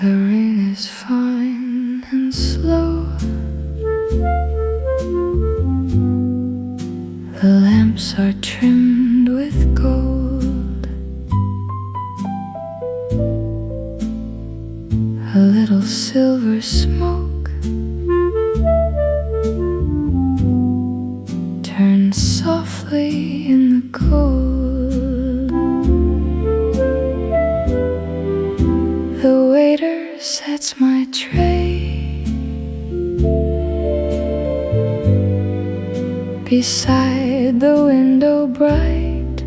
The rain is fine and slow. The lamps are trimmed with gold. A little silver smoke turns softly in the cold. The waiter sets my tray beside the window bright.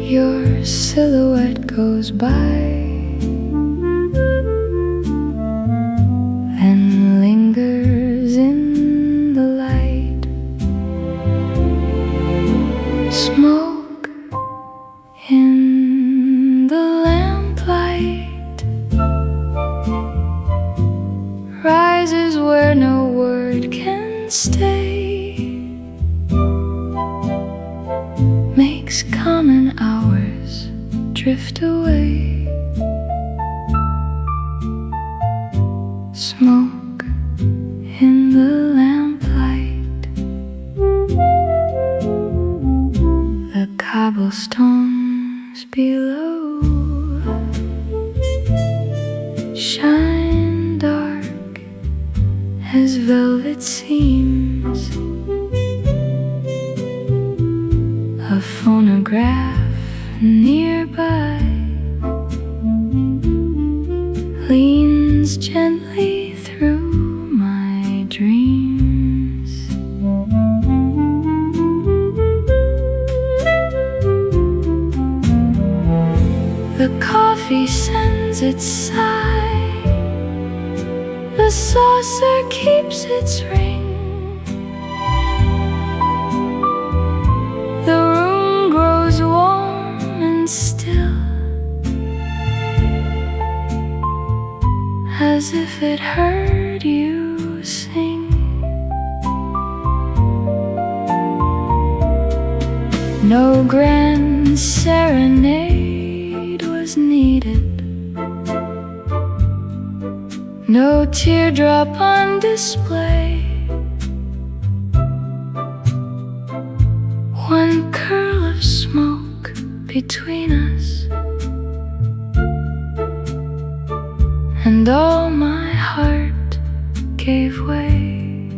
Your silhouette goes by and lingers in the light. Smoke in the lamplight rises where no word can stay, makes common hours drift away. Smoke in the lamplight. The cobblestones below shine dark as velvet seams. A phonograph nearby leans gently through my dreams. The coffee sends its sigh. The saucer keeps its ring. The room grows warm and still, as if it heard you sing. No grand serenade was needed, no teardrop on display. One curl of smoke between us, and all my heart gave way.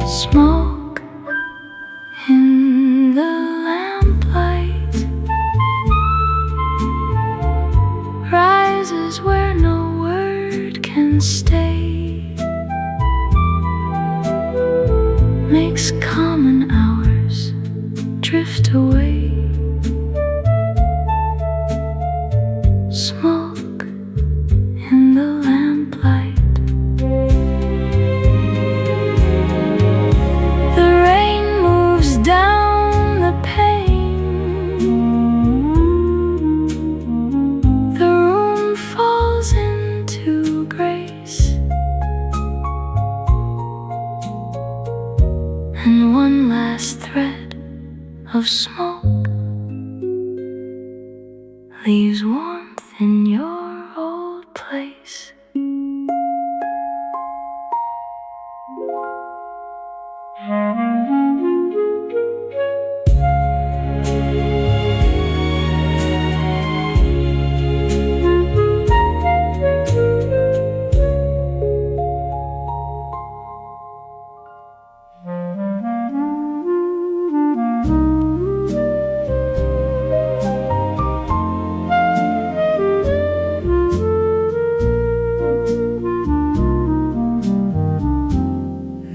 Smoke in the lamplight rises where no word can stay, makes common hours drift away. Smoke in the lamplight. The rain moves down the pane. The room falls into grace, and one last thread of smoke leaves warmth in your old place.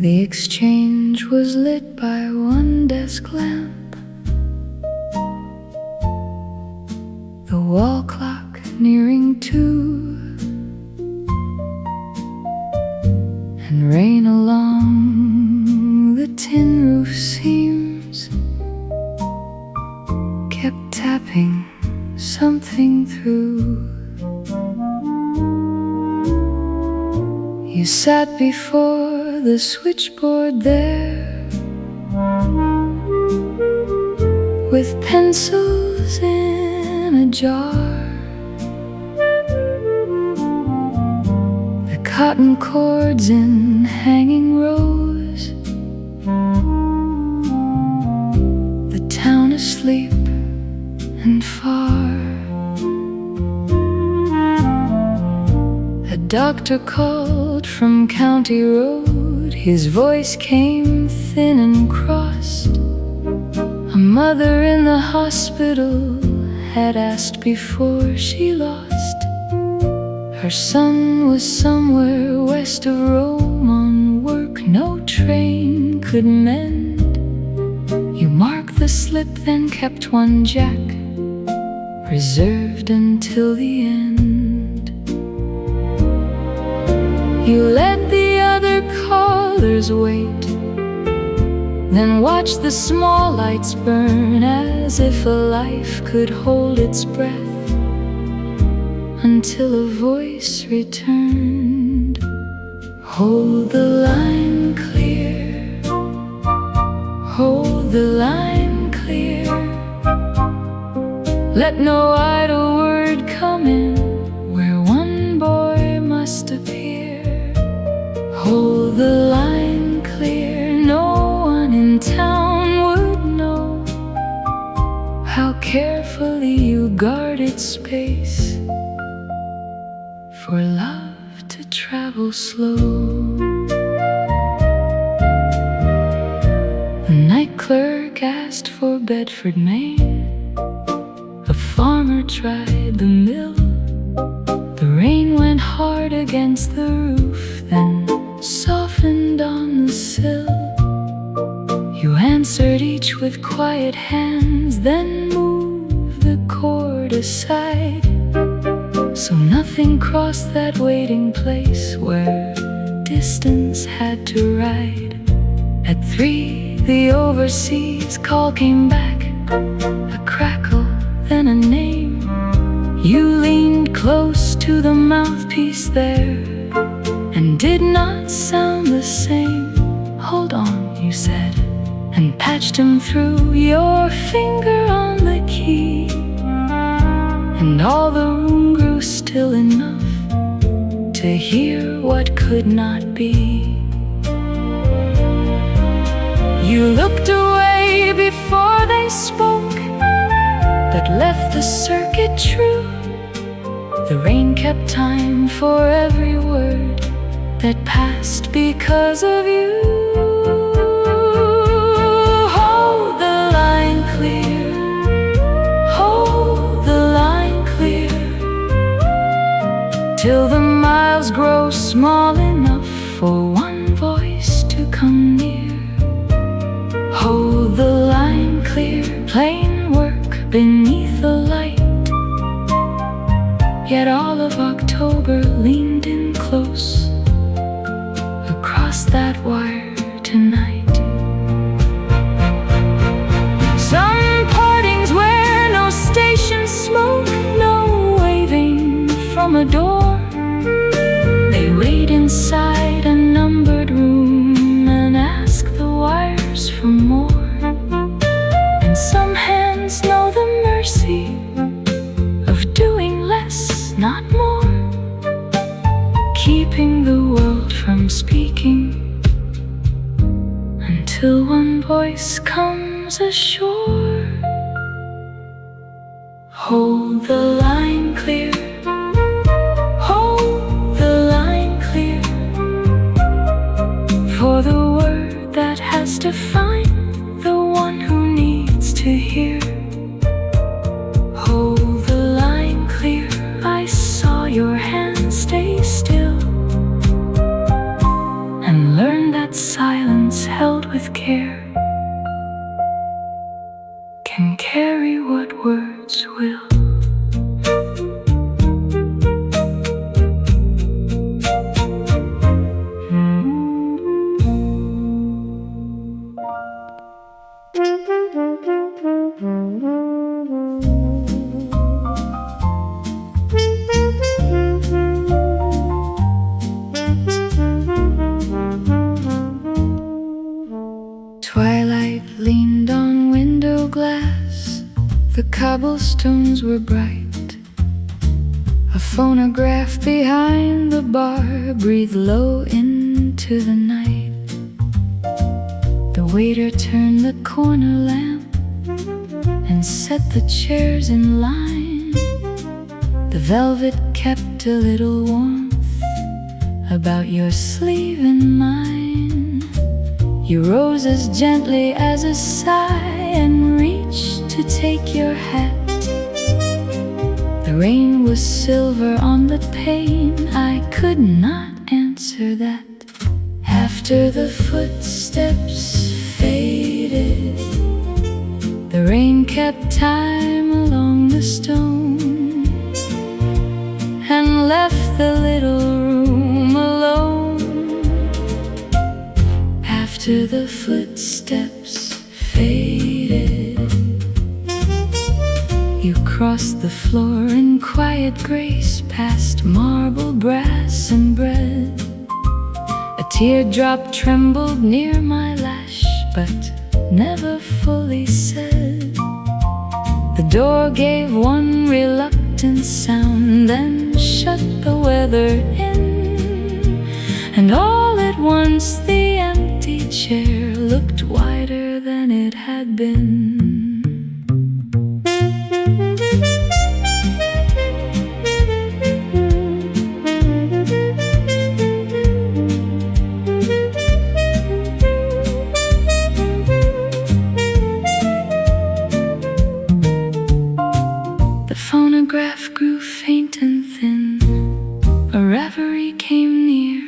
The exchange was lit by one desk lamp. The wall clock nearing 2, and rain along the tin roof seams kept tapping something through. You sat before the switchboard there, with pencils in a jar. The cotton cords in hanging rows, the town asleep and far. A doctor called from County Road, his voice came thin and crossed. A mother in the hospital had asked before she lost. Her son was somewhere west of Rome on work no train could mend. You marked the slip, then kept one jack reserved until the end. You let the other callers wait, then watched the small lights burn as if a life could hold its breath, until a voice returned. Hold the line clear, hold the line clear. Let no idle word come in where one boy must appear. Hold the line clear, no one in town would know how carefully you guarded space for love to travel slow. The night clerk asked for Bedford, Maine. A farmer tried the mill. The rain went hard against the roof, then softened on the sill. You answered each with quiet hands, then moved the cord aside, so nothing crossed that waiting place where distance had to ride. At 3, the overseas call came back, a crackle, then a name. You leaned close to the mouthpiece there and did not sound the same. Hold on, you said, and patched him through, your finger on the key. And all the room grew still enough to hear what could not be. You looked away before they spoke, but left the circuit true. The rain kept time for every word that passed because of you. Hold the line clear, hold the line clear, till the miles grow small enough for one voice to come near. Hold the line clear, plain work beneath the light. Yet all of October leaned in close across that wire tonight. Some partings where no station smoke, no waving from a door. They wait inside a numbered room and ask the wires for more. And some hands know the mercy of doing less, not more, keeping the world from speaking until one voice comes ashore. Hold the line clear, hold the line clear, for the word that has to find the one who needs to hear. Hold the line clear, I saw your hand stay still, and learn that silence held with care can carry what words will. Twilight leaned on window glass, The cobblestones were bright. A phonograph behind the bar breathed low into the night. The waiter turned the corner lamp and set the chairs in line. The velvet kept a little warmth about your sleeve and mine. You rose as gently as a sigh and reached to take your hat. The rain was silver on the pane. I could not answer that. After the footsteps faded, the rain kept time along the stone and left the little room alone. After the footsteps faded, you crossed the floor in quiet grace, past marble, brass, and bread. A teardrop trembled near my lash, but never fully said. The door gave one reluctant sound, then shut the weather in. And all at once the empty chair looked wider than it had been. The phonograph grew faint and thin. A reverie came near.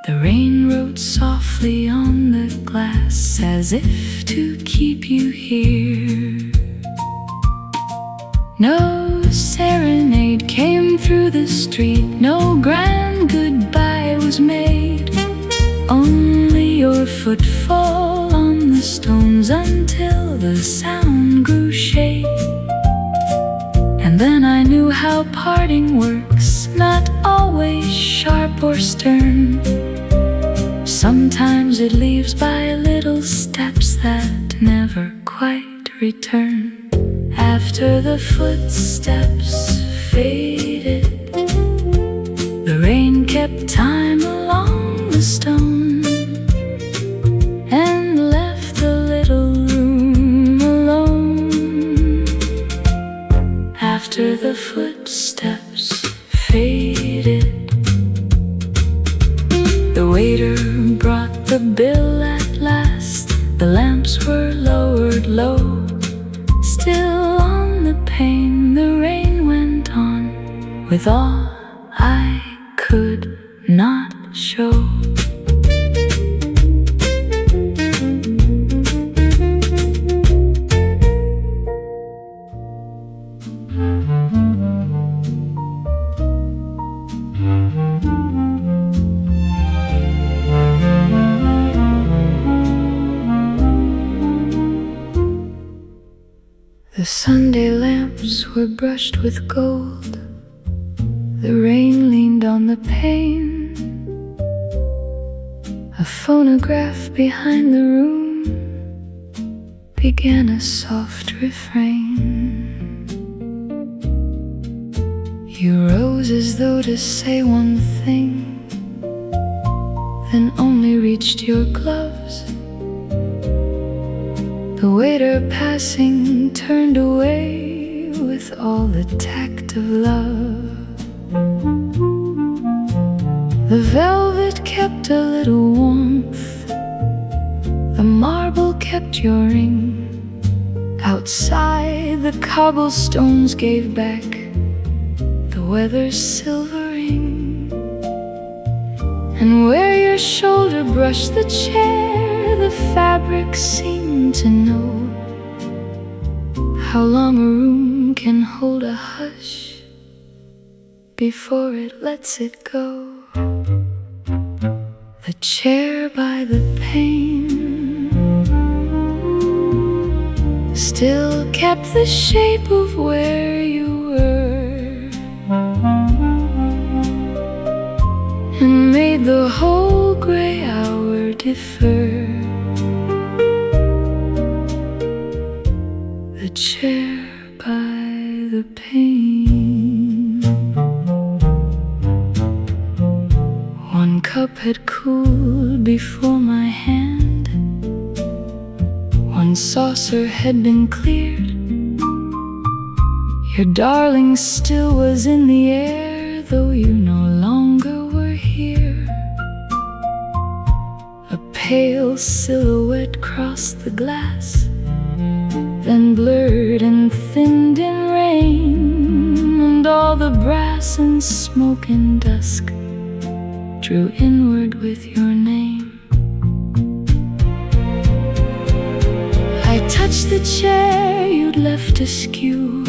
The rain wrote softly on the glass, as if to keep you here. No serenade came through the street, no grand goodbye was made. Only your footfall on the stones until the sound grew shade. And then I knew how parting works, not always sharp or stern. Sometimes it leaves by little steps that never quite return. After the footsteps faded, the rain kept time along the stone and left the little room alone. After the footsteps faded, the waiter brought the bill at last. The lamps were lowered low. Still on the pane the rain went on, with all I could not show. The Sunday lamps were brushed with gold. The rain leaned on the pane. A phonograph behind the room began a soft refrain. You rose as though to say one thing, then only reached your gloves. The waiter passing turned away with all the tact of love. The velvet kept a little warmth. The marble kept your ring. Outside the cobblestones gave back the weather's silvering. And where your shoulder brushed the chair, the fabric seemed to know how long a room can hold a hush before it lets it go. The chair by the pane still kept the shape of where you were, and made the whole gray hour defer. The chair by the pane. One cup had cooled before my hand, one saucer had been cleared. Your darling still was in the air, though you no longer were here. A pale silhouette crossed the glass, then blurred and thinned in rain, and all the brass and smoke in dusk drew inward with your name. I touched the chair you'd left askew.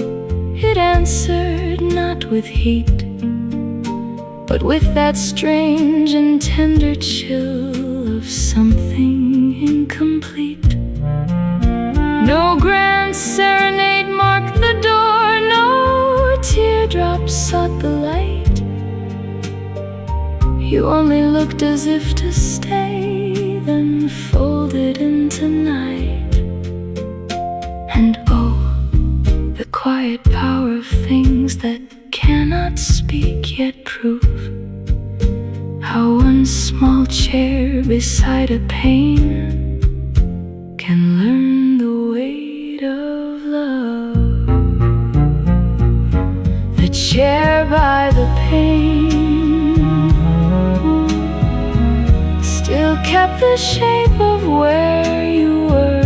It answered not with heat, but with that strange and tender chill of something incomplete. No grand serenade marked the door, no teardrops sought the light. You only looked as if to stay, then folded into night. And oh, the quiet power of things that cannot speak yet prove how one small chair beside a pane can learn the weight of love. The chair by the pane still kept the shape of where you were,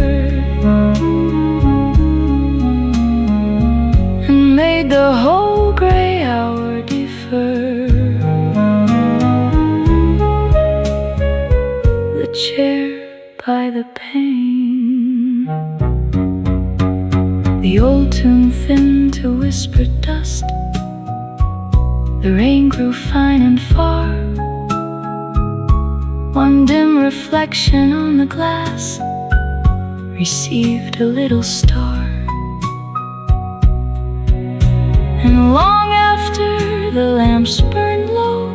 and made the whole gray hour defer. The chair by the pane. The old tune thinned to whispered dust. The rain grew fine and far. One dim reflection on the glass received a little star. And long after the lamps burned low,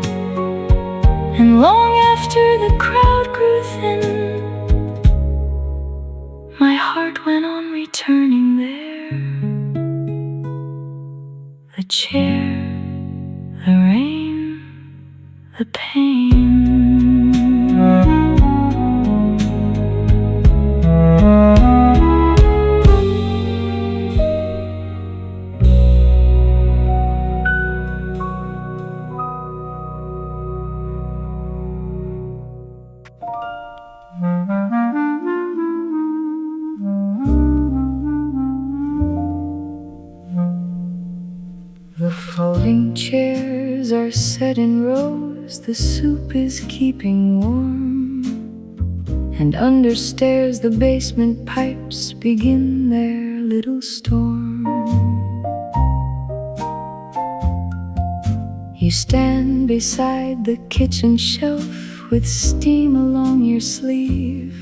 and long after the crowd grew thin, my heart went on returning there. The chair, the rain, the pain. The folding chairs are set in rows, the soup is keeping warm, and under stairs the basement pipes begin their little storm. You stand beside the kitchen shelf with steam along your sleeve,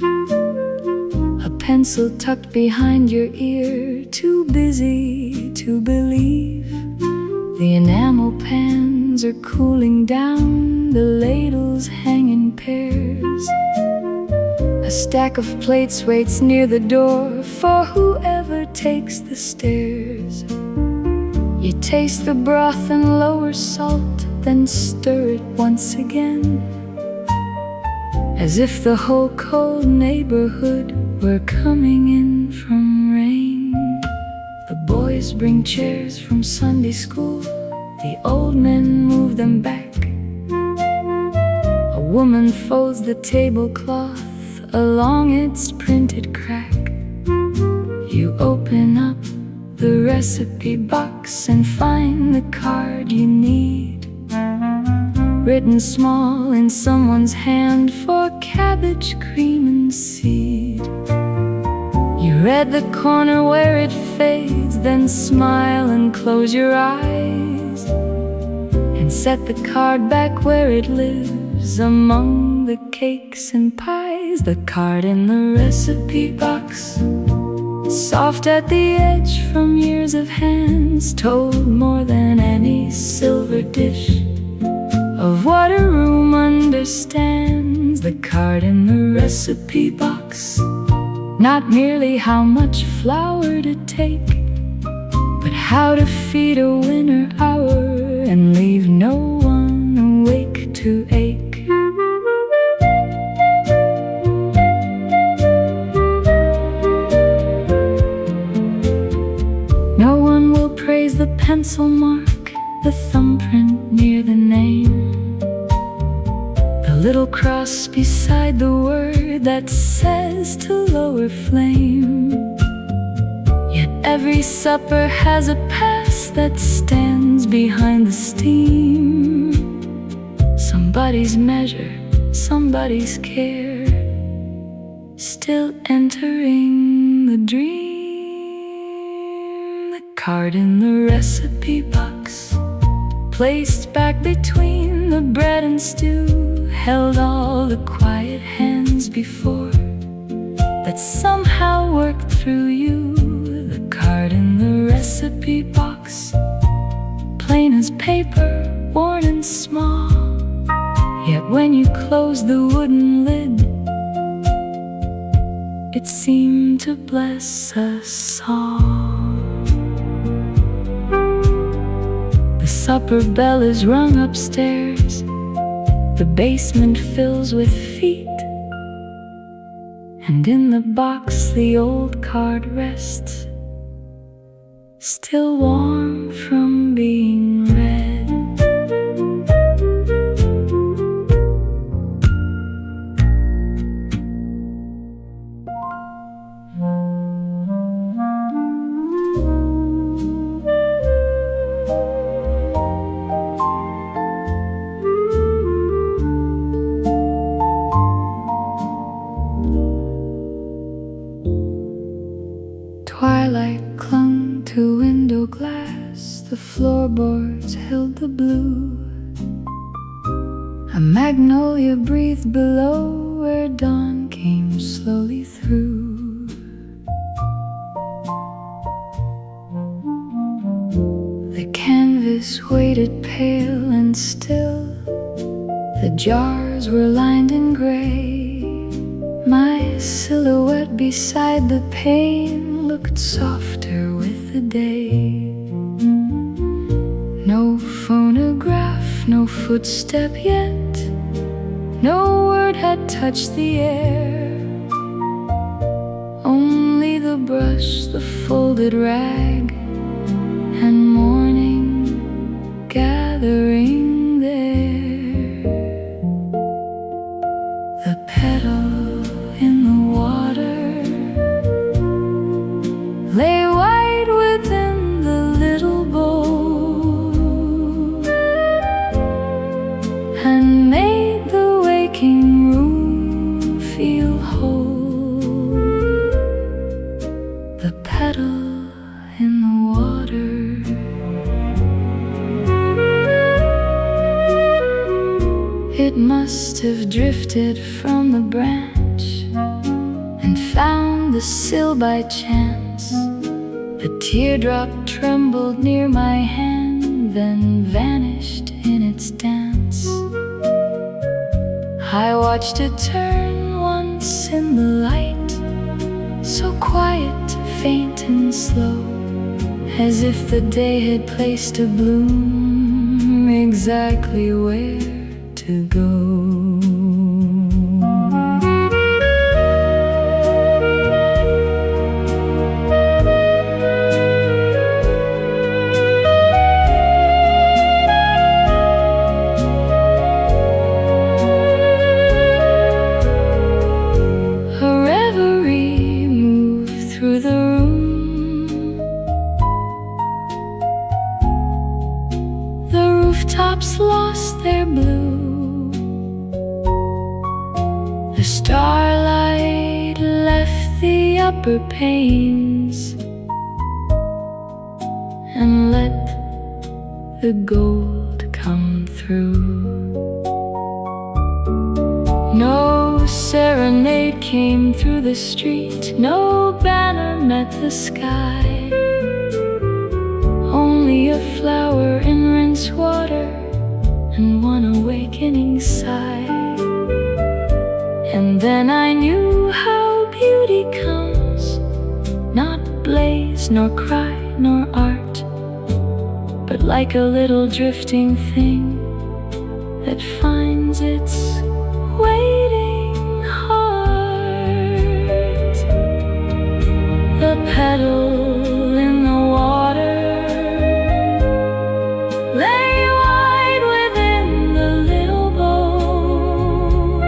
a pencil tucked behind your ear, too busy to believe. The enamel pans are cooling down, the ladles hang in pairs. A stack of plates waits near the door for whoever takes the stairs. You taste the broth and lower salt, then stir it once again, as if the whole cold neighborhood were coming in from rain. The boys bring chairs from Sunday school, the old men move them back. A woman folds the tablecloth along its printed crack. You open up the recipe box and find the card you need, written small in someone's hand for cabbage, cream and seed. You read the corner where it fades, then smile and close your eyes, and set the card back where it lives among the cakes and pies. The card in the recipe box, soft at the edge from years of hands, told more than any silver dish of what a room understands. The card in the recipe box Not merely how much flour to take, but how to feed a winter hour and leave no one awake to ache. No one will praise the pencil mark, the thumbprint near the name, the little cross beside the word that says to lower flame. Yet every supper has a past that stands behind the steam. Somebody's measure, somebody's care, still entering the dream. The card in the recipe box, placed back between the bread and stew, held all the quiet hands before that somehow worked through you. The card in the recipe box, plain as paper, worn and small, yet when you closed the wooden lid, it seemed to bless us all. The supper bell is rung upstairs, the basement fills with feet, and in the box the old card rests, still warm from being read. Twilight clung to window glass, the floorboards held the blue. A magnolia breathed below where dawn came slowly through. The canvas waited pale and still, the jars were lined in gray. My silhouette beside the pane looked softer with the day. No phonograph, no footstep yet, no word had touched the air. Only the brush, the folded rag, and morning gathering there. The petal in the water lay white within the little bowl, and made the waking room feel whole. The petal in the water. It must have drifted from the branch and found the sill by chance. A teardrop trembled near my hand, then vanished in its dance. I watched it turn once in the light, so quiet, faint and slow, as if the day had placed a bloom exactly where to go. Rooftops lost their blue. The starlight left the upper panes and let the gold come through. No serenade came through the street, no banner met the sky. Only a flower in rinse water and one awakening sigh. And then I knew how beauty comes nor cry, nor art, but like a little drifting thing that finds its waiting heart. The petal in the water lay wide within the little boat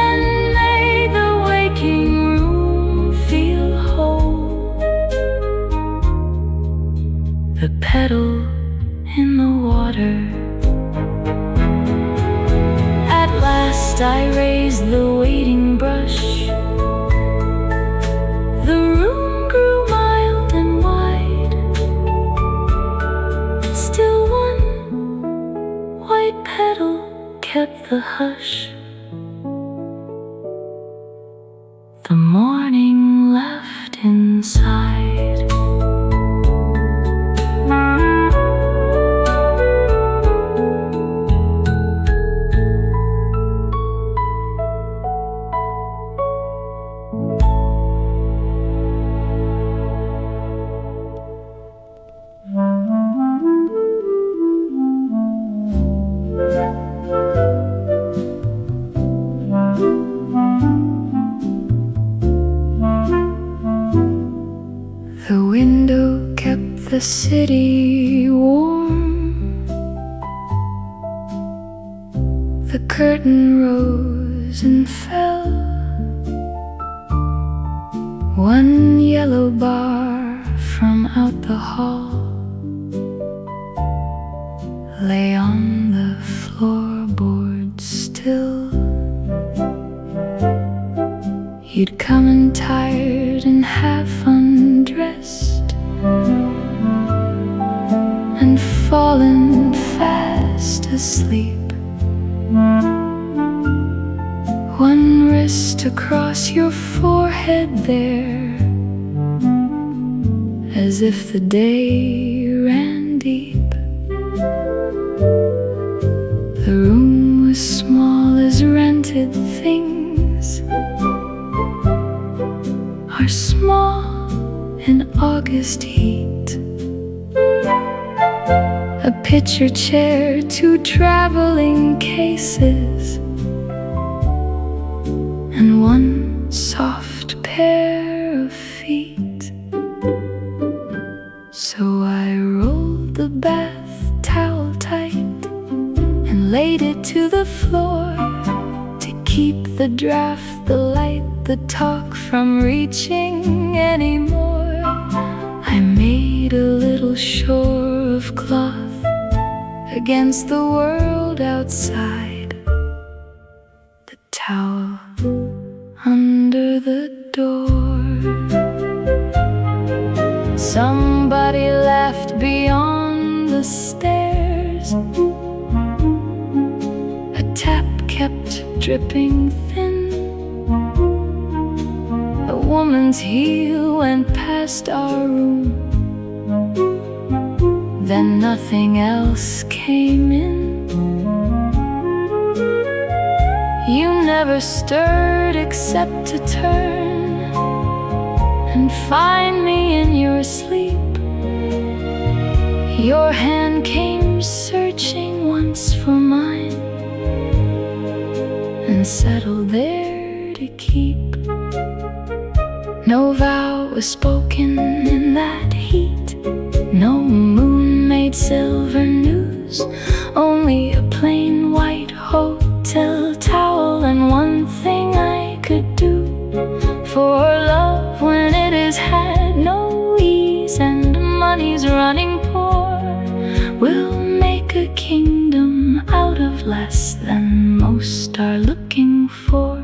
and made the waking room feel whole. The petal in the water. At last I raised the waiting brush. The room grew mild and wide. Still one white petal kept the hush. The morning left inside. The window kept the city warm. The curtain rose and fell. One yellow bar from out the hall lay on the floorboard still. You'd come in tired and half undressed and fallen fast asleep. One wrist across your forehead there, as if the day ran deep. The room was small as rented things are small in August heat. A picture chair, two traveling cases, and one soft pair of feet. So I rolled the bath towel tight and laid it to the floor to keep the draft, the light, the talk from reaching anymore. I made a little shore of cloth against the world outside. The towel under the door. Somebody laughed beyond the stairs. A tap kept dripping thin. A woman's heel went past our room. Then nothing else came in. You never stirred except to turn and find me in your sleep. Your hand came searching once for mine and settled there to keep. No vow was spoken in that heat. No moon made silver news. Only a plain white hotel towel and one thing I could do for love when it has had no ease and money's running poor. We'll make a kingdom out of less than most are looking for.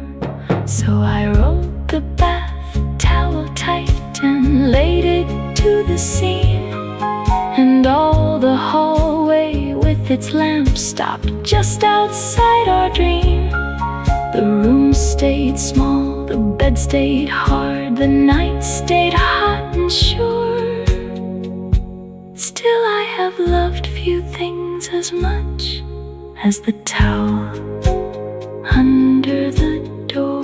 So I rolled the bath towel tight and laid it to the seam, and all the hallway with its lamp stopped just outside our dream. The room stayed small, the bed stayed hard, the night stayed hot and sure. Still I have loved few things as much as the towel under the door.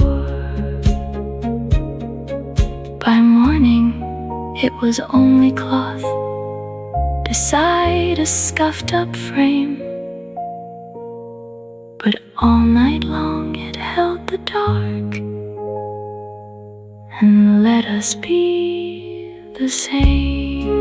By morning, it was only cloth beside a scuffed-up frame. But all night long it held the dark and let us be the same.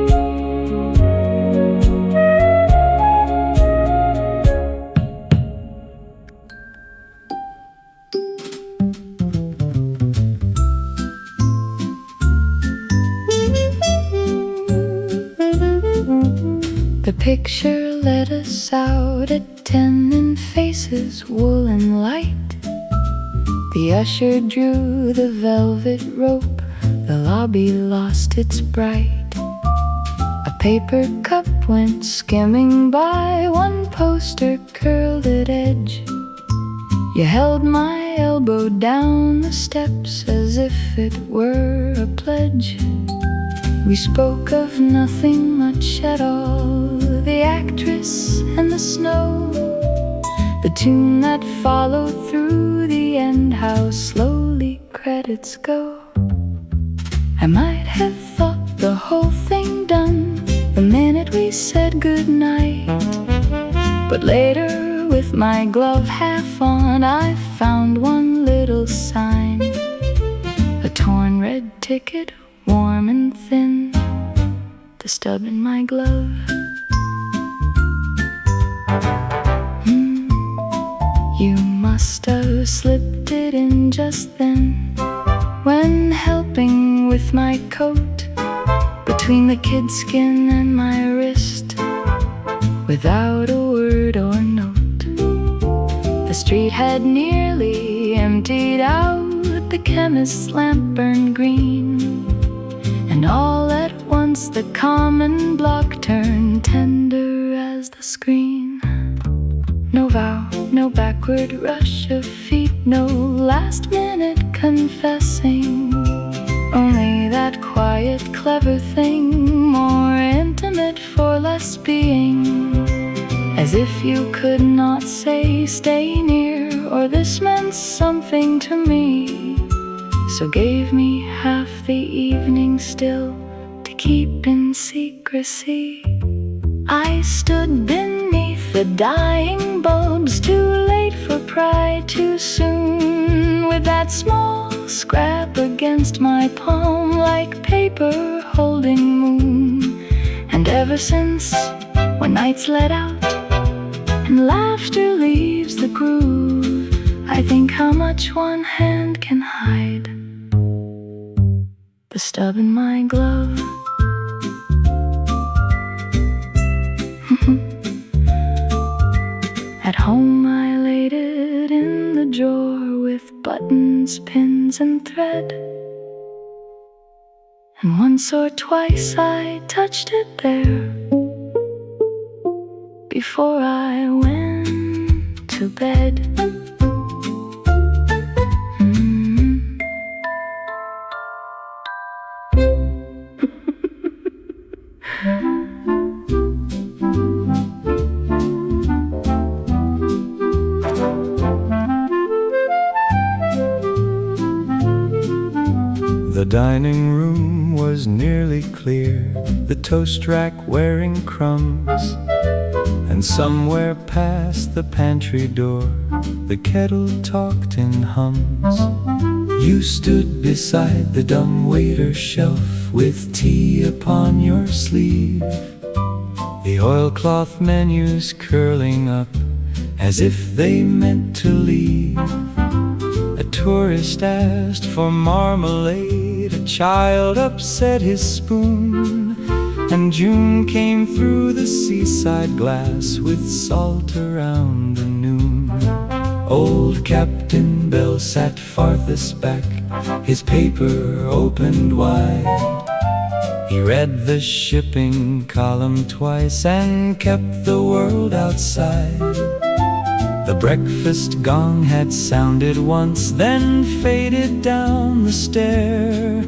The picture led us out at 10 in Faces, woolen light. The usher drew the velvet rope, the lobby lost its bright. A paper cup went skimming by, one poster curled at edge. You held my elbow down the steps as if it were a pledge. We spoke of nothing much at all, the actress and the snow, the tune that followed through the end, how slowly credits go. I might have thought the whole thing done the minute we said goodnight, but later with my glove half on I found one little sign, a torn red ticket, warm and thin, the stub in my glove. You must have slipped it in just then, when helping with my coat, between the kid skin and my wrist, without a word or note. The street had nearly emptied out, the chemist's lamp burned green, and all at once the common block turned tender as the screen. No vow, no backward rush of feet, no last minute confessing, only that quiet, clever thing, more intimate for less being, as if you could not say stay near, or this meant something to me, so gave me half the evening still to keep in secrecy. I stood beneath the dying bulbs, too late for pride, too soon, with that small scrap against my palm, like paper holding moon. And ever since, when nights let out and laughter leaves the groove, I think how much one hand can hide, the stub in my glove. At home I laid it in the drawer with buttons, pins and thread, and once or twice I touched it there before I went to bed. The dining room was nearly clear, the toast rack wearing crumbs, and somewhere past the pantry door the kettle talked in hums. You stood beside the dumbwaiter shelf with tea upon your sleeve, the oilcloth menus curling up as if they meant to leave. A tourist asked for marmalade, a child upset his spoon, and June came through the seaside glass with salt around the noon. Old Captain Bell sat farthest back, his paper opened wide. He read the shipping column twice and kept the world outside. The breakfast gong had sounded once, then faded down the stair.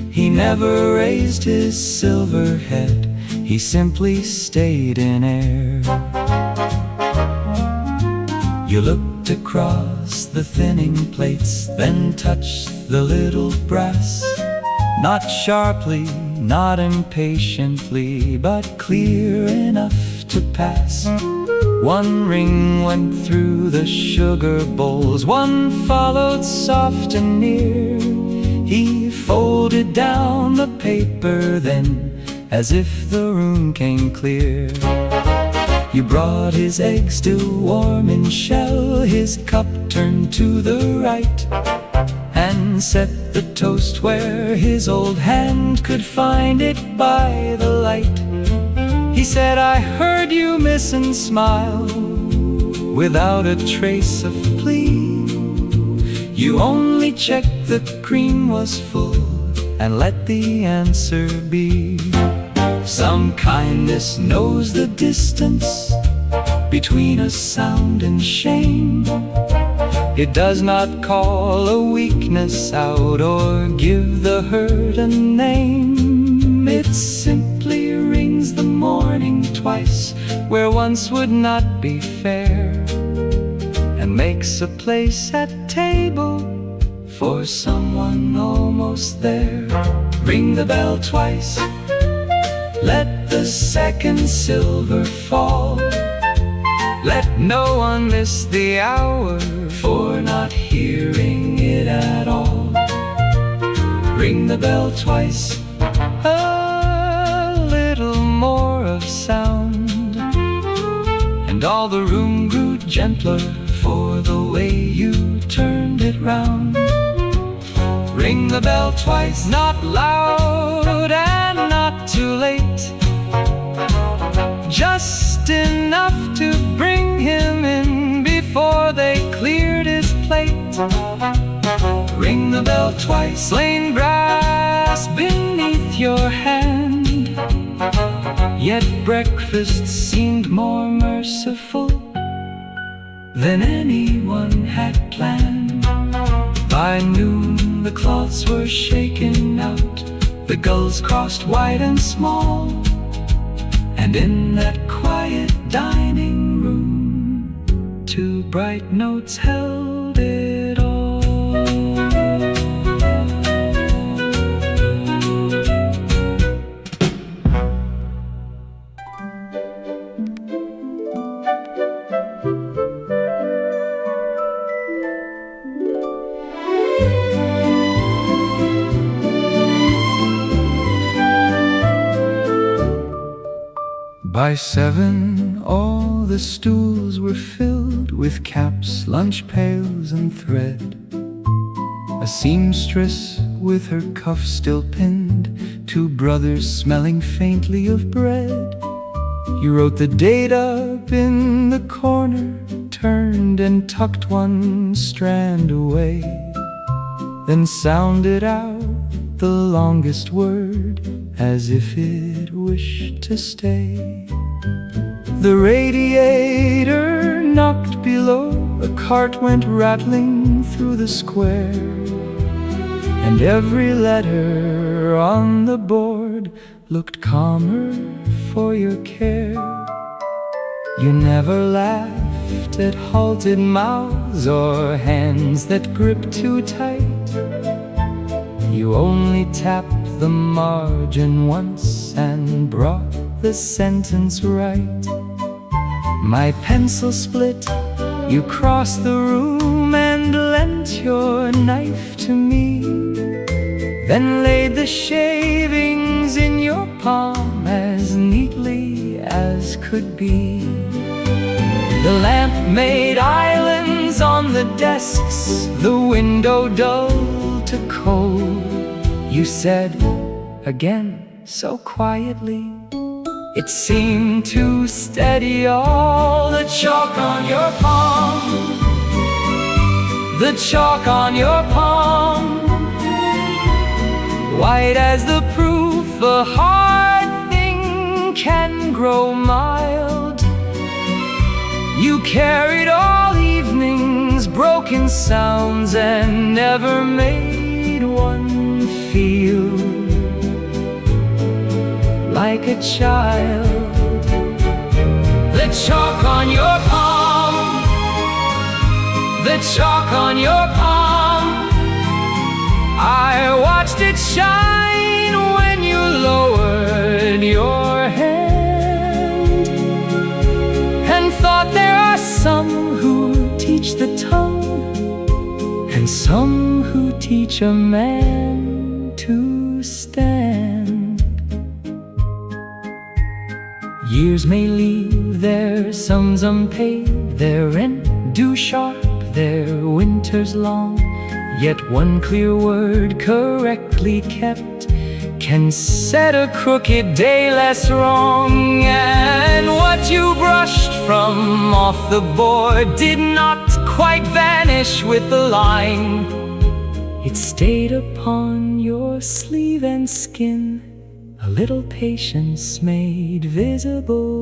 He never raised his silver head, he simply stayed in air. You looked across the thinning plates, then touched the little brass Not sharply, not impatiently, but clear enough to pass. One ring went through the sugar bowls, one followed soft and near. He folded down the paper then, as if the room came clear. You brought his egg still warm in shell, his cup turned to the right, and set the toast where his old hand could find it by the light. He said, I heard you miss and smile, without a trace of plea. You only checked the cream was full, and let the answer be. Some kindness knows the distance between a sound and shame. It does not call a weakness out or give the hurt a name. It simply rings the morning twice where once would not be fair, and makes a place at table for someone almost there. Ring the bell twice, let the second silver fall. Let no one miss the hour for not hearing it at all. Ring the bell twice, a little more of sound, and all the room grew gentler for the way you turned it round. Ring the bell twice, not loud and not too late, just enough to bring him in before they cleared his plate. Ring the bell twice, slain brass beneath your hand, yet breakfast seemed more merciful than anyone had planned. By noon the cloths were shaken out, the gulls crossed wide and small, and in that quiet dining room, two bright notes held it all. By 7, all the stools were filled with caps, lunch pails, and thread. A seamstress with her cuff still pinned, 2 brothers smelling faintly of bread. You wrote the date up in the corner, turned and tucked one strand away, then sounded out the longest word as if it wished to stay. The radiator knocked below, a cart went rattling through the square, and every letter on the board looked calmer for your care. You never laughed at halted mouths or hands that gripped too tight. You only tapped the margin once and brought the sentence right. My pencil split, you crossed the room and lent your knife to me, then laid the shavings in your palm as neatly as could be. The lamp made islands on the desks, the window dull to cold. You said again so quietly, it seemed to steady all the chalk on your palm, the chalk on your palm, white as the proof a hard thing can grow mild. You carried all evening's broken sounds and never made one feel like a child. The chalk on your palm, the chalk on your palm, I watched it shine teach a man to stand. Years may leave their sums unpaid, their rent due sharp, their winters long, yet one clear word correctly kept can set a crooked day less wrong. And what you brushed from off the board did not quite vanish with the line. It stayed upon your sleeve and skin, a little patience made visible.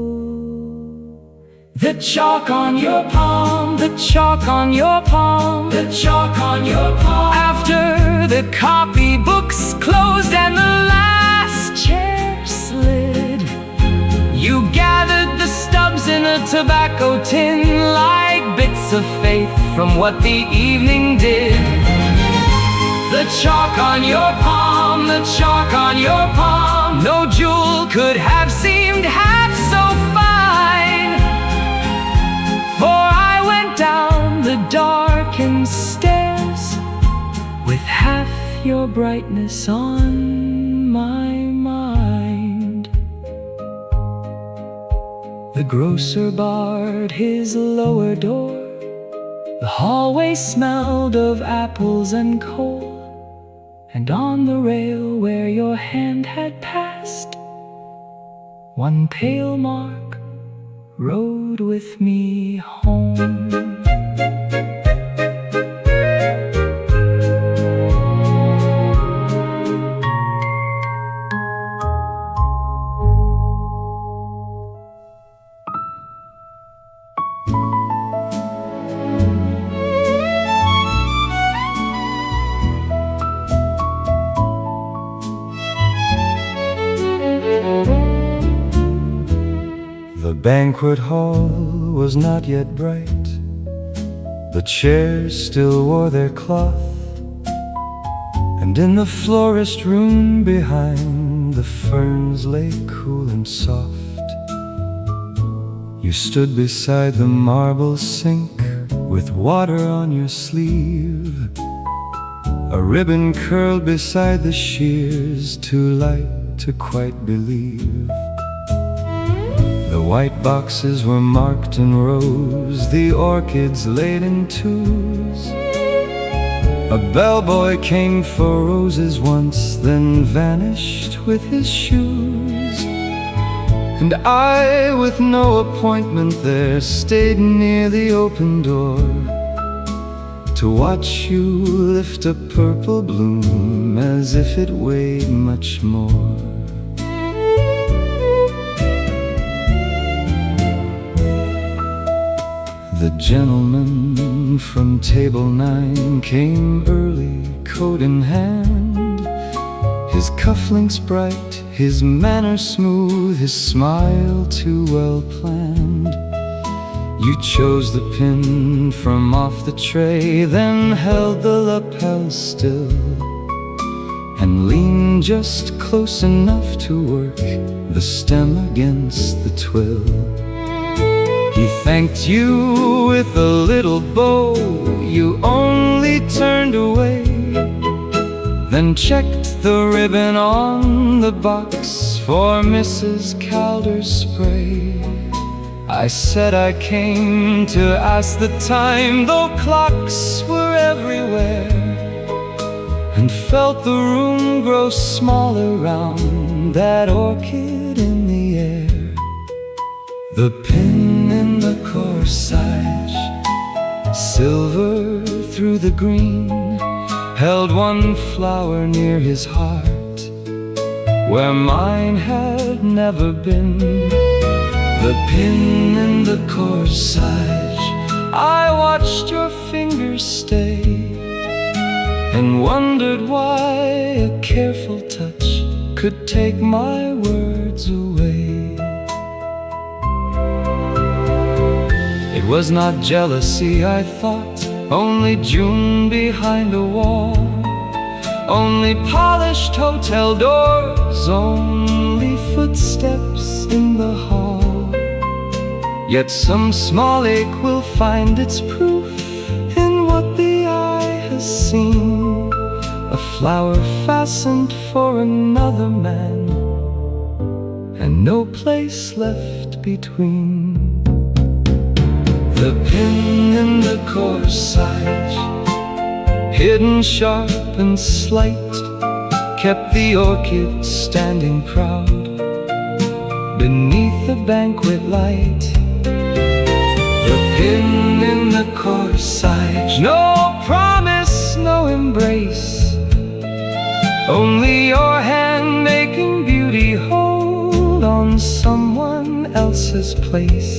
The chalk on your palm, the chalk on your palm, the chalk on your palm. After the copybooks closed and the last chair slid, you gathered the stubs in a tobacco tin like bits of faith from what the evening did. The chalk on your palm, the chalk on your palm, no jewel could have seemed half so fine. For I went down the darkened stairs with half your brightness on my mind. The grocer barred his lower door, the hallway smelled of apples and coal, and on the rail where your hand had passed, one pale mark rode with me home. The banquet hall was not yet bright, the chairs still wore their cloth, and in the florist room behind the ferns lay cool and soft. You stood beside the marble sink with water on your sleeve, a ribbon curled beside the shears too light to quite believe. The white boxes were marked in rows, the orchids laid in twos. A bellboy came for roses once, then vanished with his shoes. And I, with no appointment there, stayed near the open door to watch you lift a purple bloom as if it weighed much more. The gentleman from table 9 came early, coat in hand, his cufflinks bright, his manner smooth, his smile too well planned. You chose the pin from off the tray, then held the lapel still, and leaned just close enough to work the stem against the twill. He thanked you with a little bow, you only turned away, then checked the ribbon on the box for Mrs. Calder's spray. I said I came to ask the time, though clocks were everywhere, and felt the room grow smaller round that orchid in the air. The pin in the corsage, silver through the green, held one flower near his heart, where mine had never been. The pin in the corsage, I watched your fingers stay, and wondered why a careful touch could take my words away. It was not jealousy, I thought, only June behind a wall, only polished hotel doors, only footsteps in the hall. Yet some small ache will find its proof in what the eye has seen, flower fastened for another man, and no place left between. The pin in the corsage, hidden sharp and slight, kept the orchid standing proud beneath the banquet light. The pin in the corsage, no promise, no embrace, only your hand making beauty hold on someone else's place.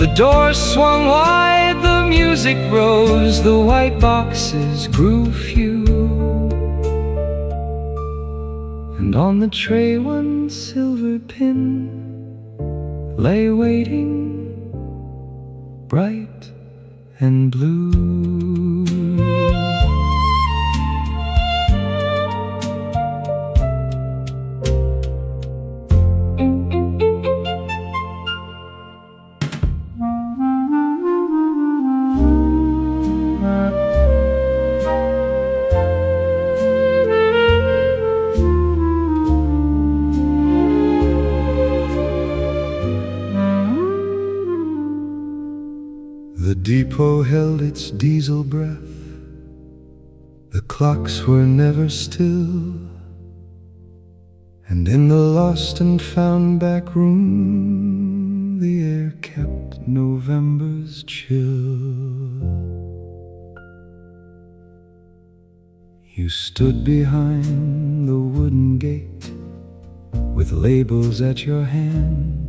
The door swung wide, the music rose, the white boxes grew few, and on the tray one silver pin lay waiting, bright and blue. The depot held its diesel breath, the clocks were never still, and in the lost and found back room the air kept November's chill. You stood behind the wooden gate with labels at your hand.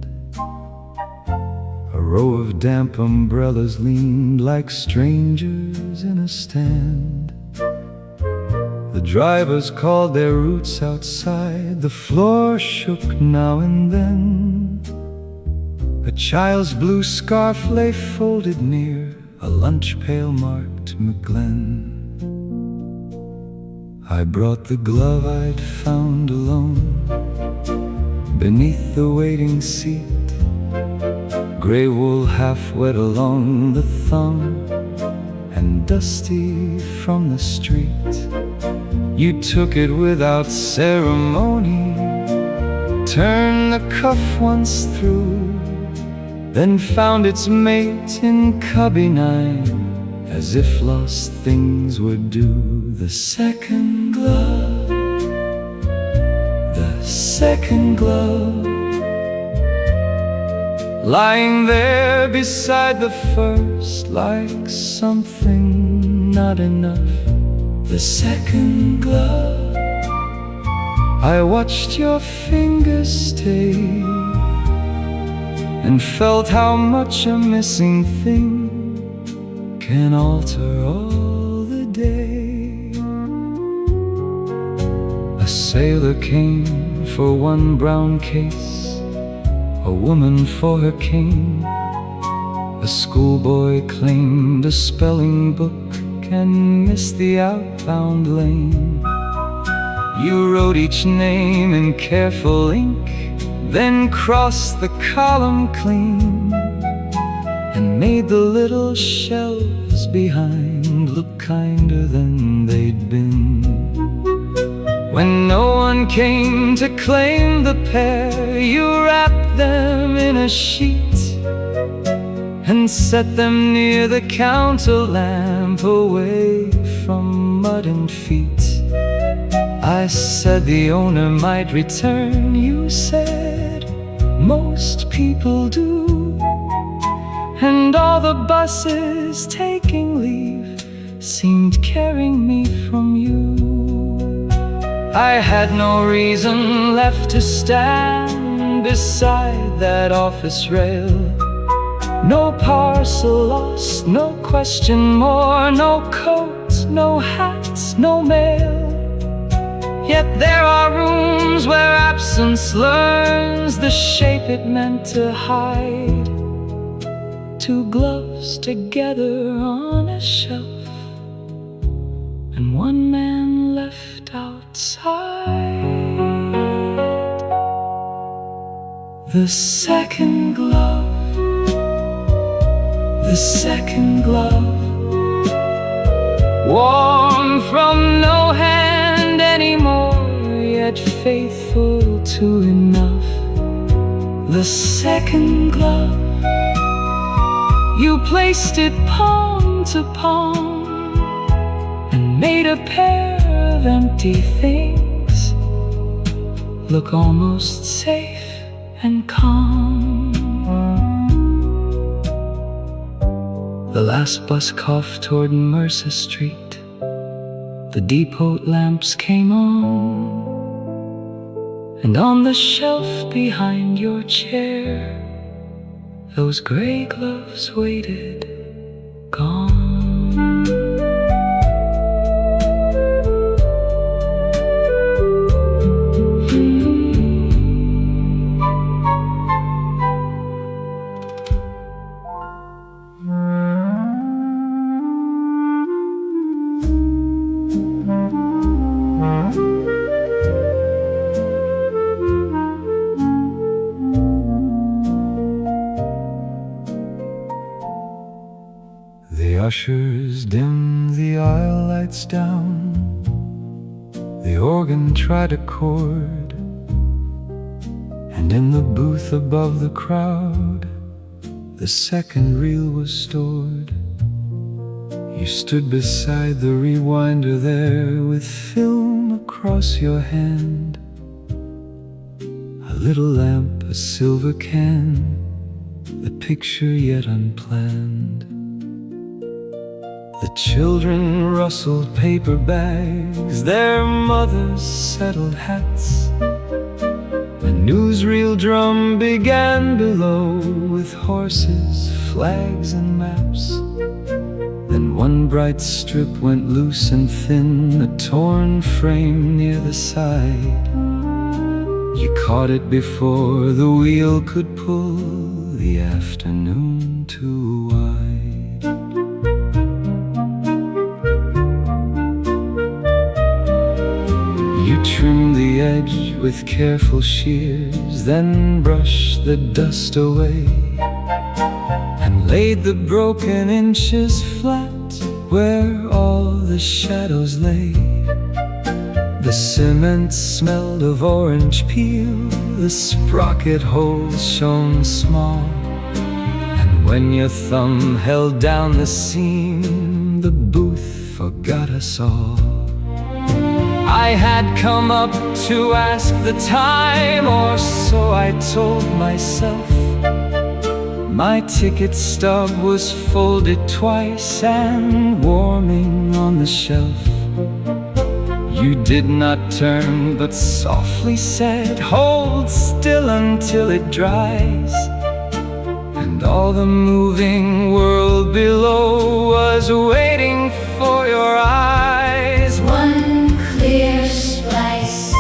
A row of damp umbrellas leaned like strangers in a stand. The drivers called their routes outside, the floor shook now and then. A child's blue scarf lay folded near a lunch pail marked McGlenn. I brought the glove I'd found alone beneath the waiting seat, gray wool half wet along the thumb and dusty from the street. You took it without ceremony, turned the cuff once through, then found its mate in cubby 9, as if lost things were due. The second glove, the second glove, lying there beside the first like something not enough. The second glove, I watched your fingers stay and felt how much a missing thing can alter all the day. A sailor came for one brown case, a woman for her cane. A schoolboy claimed a spelling book and missed the outbound lane. You wrote each name in careful ink, then crossed the column clean, and made the little shelves behind look kinder than they'd been. When no one came to claim the pair, you wrapped them in a sheet and set them near the counter lamp, away from mud and feet. I said the owner might return. You said most people do, and all the buses taking leave seemed carrying me from you. I had no reason left to stand beside that office rail. No parcel lost, no question more, no coats, no hats, no mail. Yet there are rooms where absence learns the shape it meant to hide. Two gloves together on a shelf, and one man left outside. The second glove, the second glove, warm from no hand anymore, yet faithful to enough. The second glove, you placed it palm to palm and made a pair of empty things look almost safe and calm. The last bus coughed toward Mercer Street. The depot lamps came on, and on the shelf behind your chair, those gray gloves waited, gone. The ushers dim the aisle lights down. The organ tried a chord, and in the booth above the crowd, the second reel was stored. You stood beside the rewinder there, with film across your hand, a little lamp, a silver can, a picture yet unplanned. The children rustled paper bags, their mothers settled hats. A newsreel drum began below, with horses, flags and maps. Then one bright strip went loose and thin, a torn frame near the side. You caught it before the wheel could pull the afternoon too wide. You trimmed the edge with careful shears, then brushed the dust away, and laid the broken inches flat where all the shadows lay. The cement smelled of orange peel, the sprocket holes shone small, and when your thumb held down the seam, the booth forgot us all. I had come up to ask the time, or so I told myself. My ticket stub was folded twice and warming on the shelf. You did not turn, but softly said, "Hold still until it dries." And all the moving world below was waiting for your eyes. One clear splice,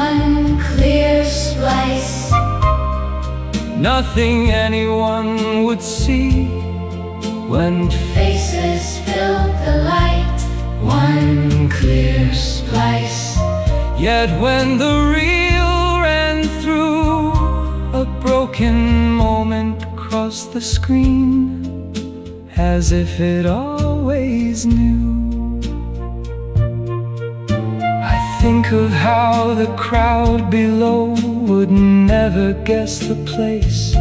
one clear splice. Nothing anyone would see when Faces filled the light. one clear splice. Yet when the reel ran through, a broken moment crossed the screen, as if it always knew. I think of how the crowd below would never guess the place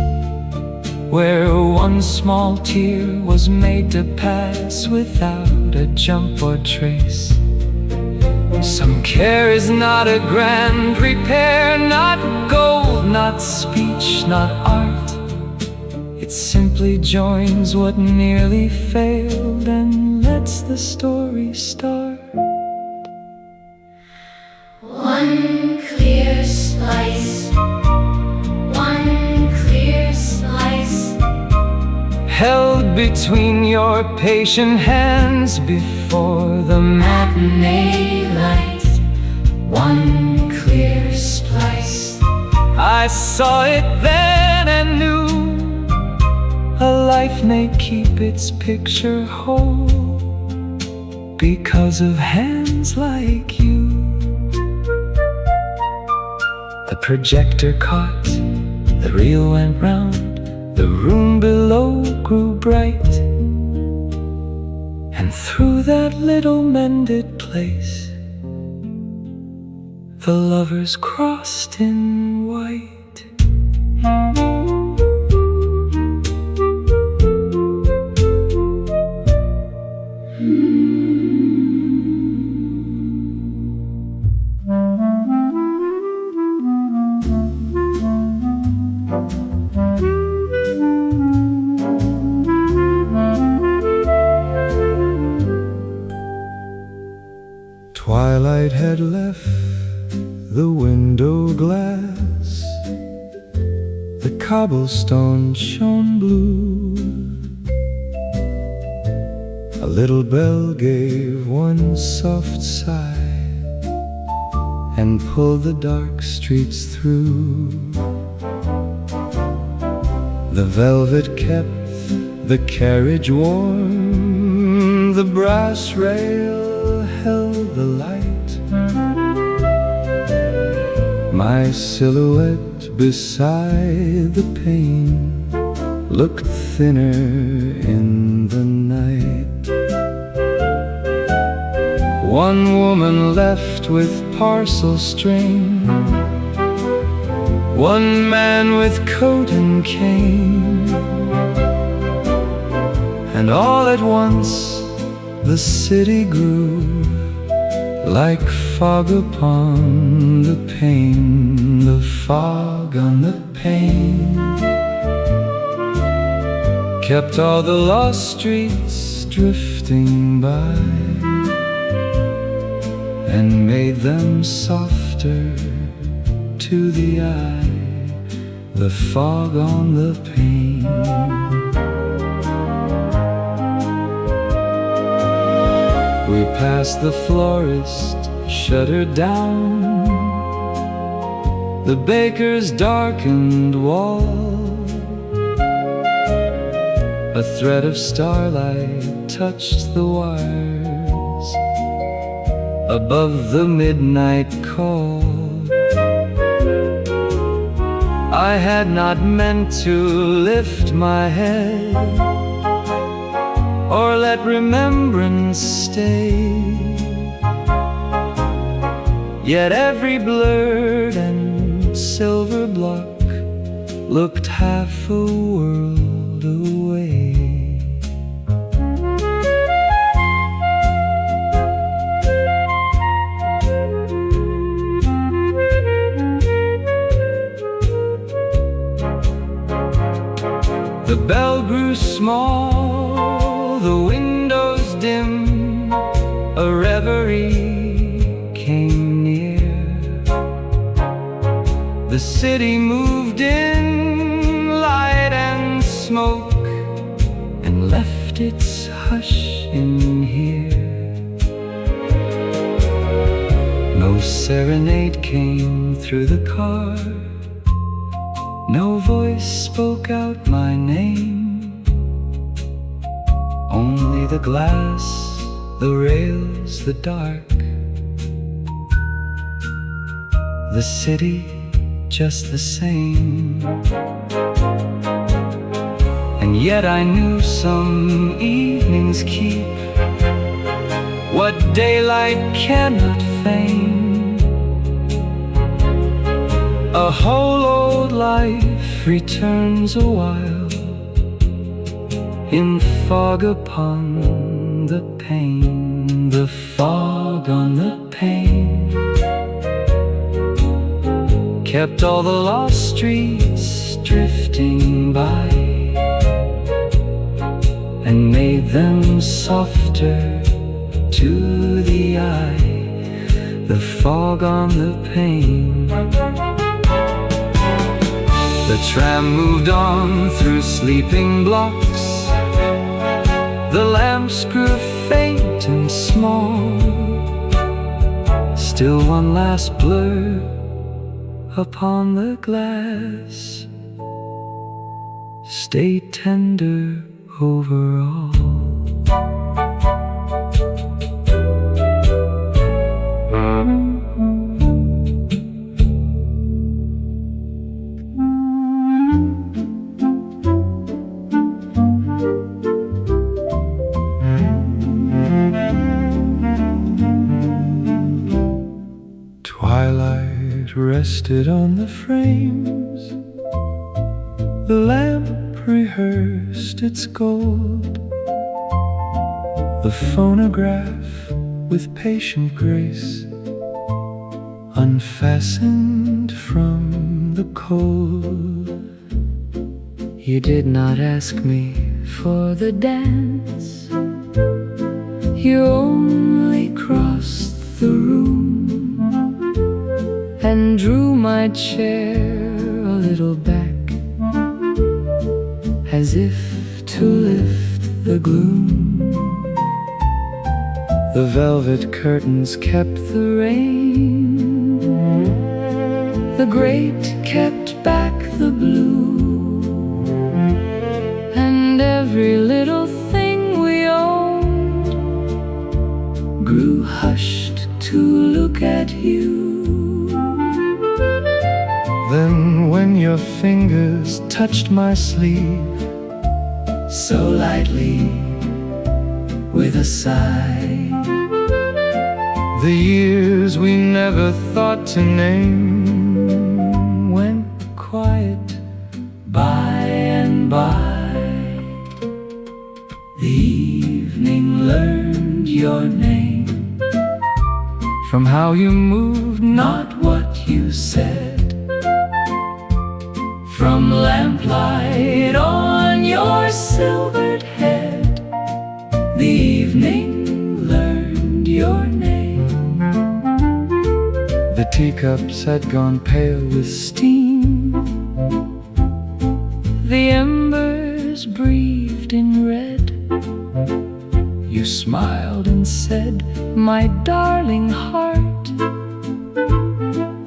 where one small tear was made to pass without a jump or trace. Some care is not a grand repair, not gold, not speech, not art. It simply joins what nearly failed and lets the story start. One clear slice, one clear slice. Held between your patient hands before the matinee light. One clear splice. I saw it then and knew a life may keep its picture whole because of hands like you. The projector caught, the reel went round, the room below grew bright, and And through that little mended place, the lovers crossed in white. Twilight had left the window glass, the cobblestone shone blue. A little bell gave one soft sigh and pulled the dark streets through. The velvet kept the carriage warm, the brass rail held the light. My silhouette beside the pane looked thinner in the night. One woman left with parcel string, one man with coat and cane, and all at once the city grew like fog upon the pane, the fog on the pane kept all the lost streets drifting by and made them softer to the eye, the fog on the pane. We passed the florist, shuttered down, the baker's darkened wall. A thread of starlight touched the wires above the midnight call. I had not meant to lift my head or let remembrance stay, yet every blurred and silver block looked half a world away. The bell grew small, the windows dim, a reverie came near. The city moved in light and smoke and left its hush in here. No serenade came through the car, no voice spoke out my name. Only the glass, the rails, the dark, the city just the same. And yet I knew some evenings keep what daylight cannot feign. A whole old life returns a while in fog upon the pane, the fog on the pane kept all the lost streets drifting by and made them softer to the eye, the fog on the pane. The tram moved on through sleeping blocks, the lamps grew faint and small. Still one last blur upon the glass, stay tender over all. rested on the frames. The lamp rehearsed its gold. The phonograph with patient grace unfastened from the cold. You did not ask me for the dance. You only crossed the room and drew my chair a little back, as if to lift the gloom. The velvet curtains kept The rain, the grate kept back the blue, and every little thing we owned grew hushed to look at you. Then when your fingers touched my sleeve, So lightly, with a sigh, the years we never thought to name went quiet by and by. The evening learned your name from how you moved, not what you said. From lamplight on your silvered head, the evening learned your name. The teacups had gone pale with steam. The embers breathed in red. You smiled and said, my darling heart,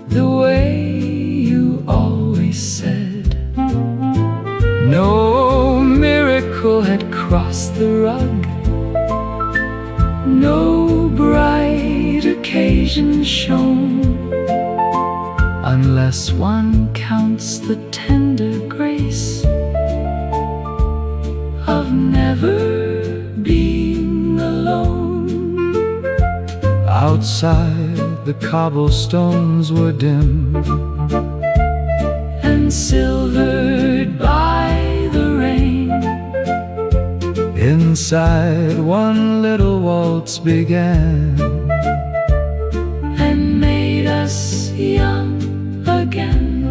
the way you always said. No miracle had crossed the rug, no bright occasion shone, unless one counts the tender grace of never being alone. Outside the cobblestones were dim and silvered by the rain. Inside one little waltz began and made us young again.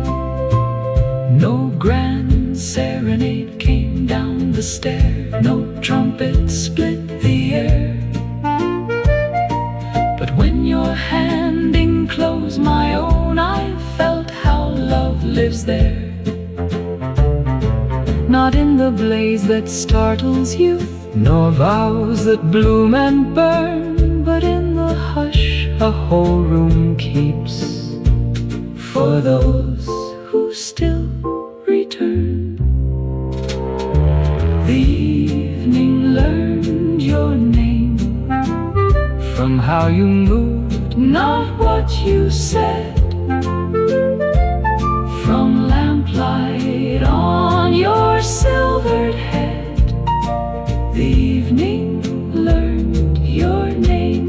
No grand serenade came down the stair, no trumpet split the air. But when your hand enclosed my own, I felt how love lives there. Not in the blaze that startles youth, nor vows that bloom and burn, but in the hush a whole room keeps for those who still return. The evening learned your name from how you moved, not what you said. From lamplight on your silvered head, the evening learned your name.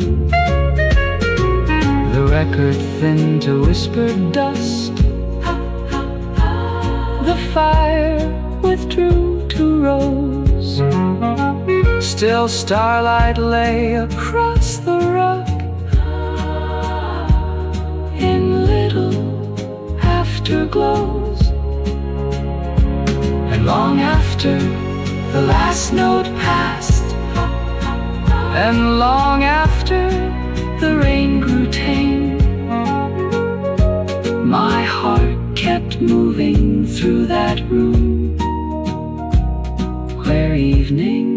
the record thin to whispered Dust, the fire withdrew to rose. Still starlight lay Across the rug in little afterglows. And long after the last note passed, and long after the rain grew tame, my heart kept moving through that room where evening